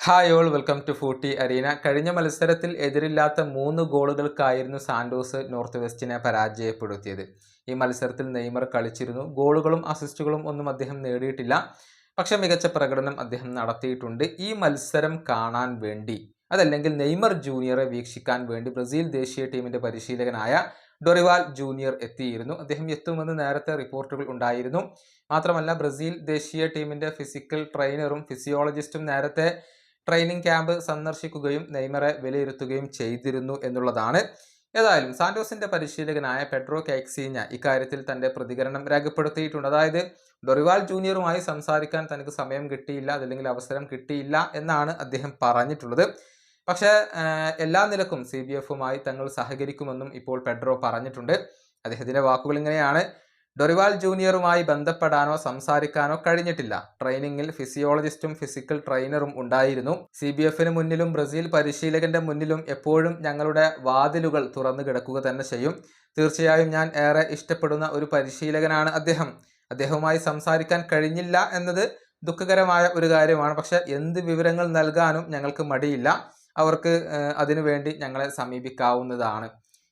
Hi all welcome to footy arena. കഴിഞ്ഞ മത്സരത്തിൽ എതിരില്ലാത്ത 3 ഗോളുകൾക്കായിരുന്നു സാന്റോസ് നോർത്ത് വെസ്റ്റിനെ പരാജയപ്പെടുത്തിയത്. ഈ മത്സരത്തിൽ നെയ്മർ കളിച്ചിരുന്നു. ഗോളുകളും അസിസ്റ്റുകളും ഒന്നും അദ്ദേഹം നേടിയിട്ടില്ല. പക്ഷെ മികച്ച പ്രകടനം അദ്ദേഹം നടത്തിയിട്ടുണ്ട്. ഈ മത്സരം കാണാൻ വേണ്ടി, അതല്ലെങ്കിൽ നെയ്മർ ജൂനിയറെ വീക്ഷിക്കാൻ വേണ്ടി ബ്രസീൽ ദേശീയ ടീമിന്റെ പരിശീലകനായ ഡൊറിവാൽ ജൂനിയർ എത്തിയിരുന്നു. അദ്ദേഹം എത്തുമെന്ന് നേരത്തെ റിപ്പോർട്ടുകൾ ഉണ്ടായിരുന്നു. മാത്രമല്ല ബ്രസീൽ ദേശീയ ടീമിന്റെ ഫിസിക്കൽ ട്രെയിനറും ഫിസിയോളജിസ്റ്റും നേരത്തെ ട്രെയിനിങ് ക്യാമ്പ് സന്ദർശിക്കുകയും നെയ്മറെ വിലയിരുത്തുകയും ചെയ്തിരുന്നു എന്നുള്ളതാണ്. ഏതായാലും സാന്റോസിന്റെ പരിശീലകനായ പെഡ്രോ കാക്സീഞ്ഞ ഇക്കാര്യത്തിൽ തന്റെ പ്രതികരണം രേഖപ്പെടുത്തിയിട്ടുണ്ട്. അതായത് ഡൊറിവാൾ ജൂനിയറുമായി സംസാരിക്കാൻ തനിക്ക് സമയം കിട്ടിയില്ല, അതല്ലെങ്കിൽ അവസരം കിട്ടിയില്ല എന്നാണ് അദ്ദേഹം പറഞ്ഞിട്ടുള്ളത്. പക്ഷേ എല്ലാ നിലക്കും CBFുമായി തങ്ങൾ സഹകരിക്കുമെന്നും ഇപ്പോൾ പെഡ്രോ പറഞ്ഞിട്ടുണ്ട്. അദ്ദേഹത്തിന്റെ വാക്കുകൾ ഇങ്ങനെയാണ്: ഡൊറിവാൾ ജൂനിയറുമായി ബന്ധപ്പെടാനോ സംസാരിക്കാനോ കഴിഞ്ഞിട്ടില്ല. ട്രെയിനിങ്ങിൽ ഫിസിയോളജിസ്റ്റും ഫിസിക്കൽ ട്രെയിനറും ഉണ്ടായിരുന്നു. CBFന് മുന്നിലും ബ്രസീൽ പരിശീലകന്റെ മുന്നിലും എപ്പോഴും ഞങ്ങളുടെ വാതിലുകൾ തുറന്നു കിടക്കുക തന്നെ ചെയ്യും. തീർച്ചയായും ഞാൻ ഏറെ ഇഷ്ടപ്പെടുന്ന ഒരു പരിശീലകനാണ് അദ്ദേഹം. അദ്ദേഹവുമായി സംസാരിക്കാൻ കഴിഞ്ഞില്ല എന്നത് ദുഃഖകരമായ ഒരു കാര്യമാണ്. പക്ഷെ എന്ത് വിവരങ്ങൾ നൽകാനും ഞങ്ങൾക്ക് മടിയില്ല. അവർക്ക് അതിനുവേണ്ടി ഞങ്ങളെ സമീപിക്കാവുന്നതാണ്.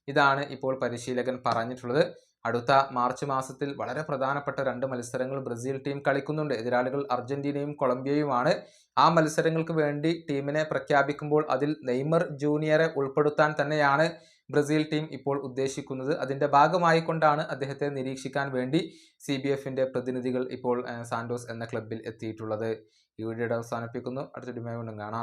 ഇതാണ് ഇപ്പോൾ പരിശീലകൻ പറഞ്ഞിട്ടുള്ളത്. അടുത്ത മാർച്ച് മാസത്തിൽ വളരെ പ്രധാനപ്പെട്ട 2 മത്സരങ്ങൾ ബ്രസീൽ ടീം കളിക്കുന്നുണ്ട്. എതിരാളികൾ അർജന്റീനയും കൊളംബിയയുമാണ്. ആ മത്സരങ്ങൾക്ക് വേണ്ടി ടീമിനെ പ്രഖ്യാപിക്കുമ്പോൾ അതിൽ നെയ്മർ ജൂനിയറെ ഉൾപ്പെടുത്താൻ തന്നെയാണ് ബ്രസീൽ ടീം ഇപ്പോൾ ഉദ്ദേശിക്കുന്നത്. അതിന്റെ ഭാഗമായി കൊണ്ടാണ് അദ്ദേഹത്തെ നിരീക്ഷിക്കാൻ വേണ്ടി CBFന്റെ പ്രതിനിധികൾ ഇപ്പോൾ സാന്റോസ് എന്ന ക്ലബിൽ എത്തിയിട്ടുള്ളത്. ഈ വീഡിയോ അവസാനിപ്പിക്കുന്നു. അടുത്ത വീഡിയോയുമായി വീണ്ടും കാണാം.